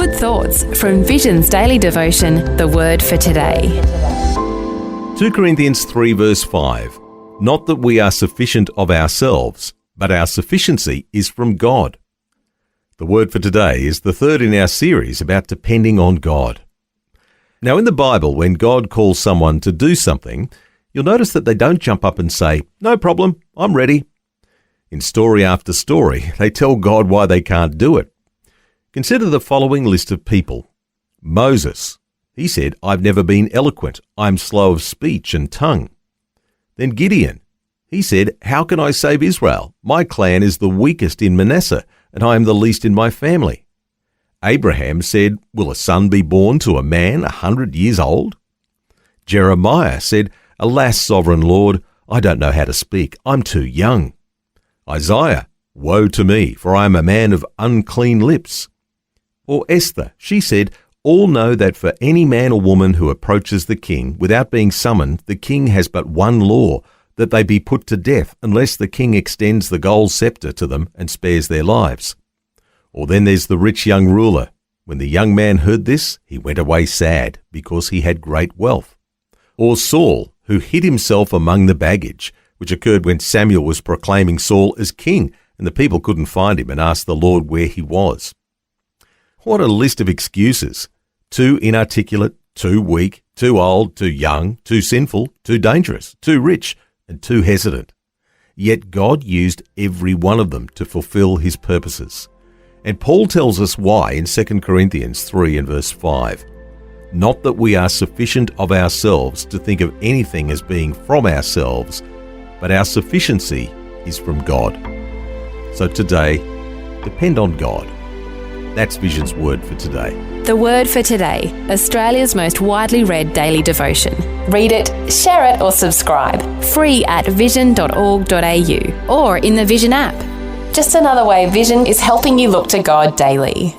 Good thoughts from Vision's daily devotion, The Word for Today. 2 Corinthians 3 verse 5. Not that we are sufficient of ourselves, but our sufficiency is from God. The word for today is the third in our series about depending on God. Now in the Bible, when God calls someone to do something, you'll notice that they don't jump up and say, "No problem, I'm ready." In story after story, they tell God why they can't do it. Consider the following list of people. Moses. He said, "I've never been eloquent. I'm slow of speech and tongue." Then Gideon. He said, "How can I save Israel? My clan is the weakest in Manasseh, and I am the least in my family." Abraham said, "Will a son be born to a man 100 years old?" Jeremiah said, "Alas, sovereign Lord, I don't know how to speak. I'm too young." Isaiah, "Woe to me, for I am a man of unclean lips." Or Esther, she said, "All know that for any man or woman who approaches the king without being summoned, the king has but one law, that they be put to death unless the king extends the gold scepter to them and spares their lives." Or then there's the rich young ruler. When the young man heard this, he went away sad, because he had great wealth. Or Saul, who hid himself among the baggage, which occurred when Samuel was proclaiming Saul as king, and the people couldn't find him and asked the Lord where he was. What a list of excuses. Too inarticulate, too weak, too old, too young, too sinful, too dangerous, too rich, and too hesitant. Yet God used every one of them to fulfill his purposes. And Paul tells us why in 2 Corinthians 3 and verse 5. Not that we are sufficient of ourselves to think of anything as being from ourselves, but our sufficiency is from God. So today, depend on God. That's Vision's word for today. The Word for Today, Australia's most widely read daily devotion. Read it, share it or subscribe. Free at vision.org.au or in the Vision app. Just another way Vision is helping you look to God daily.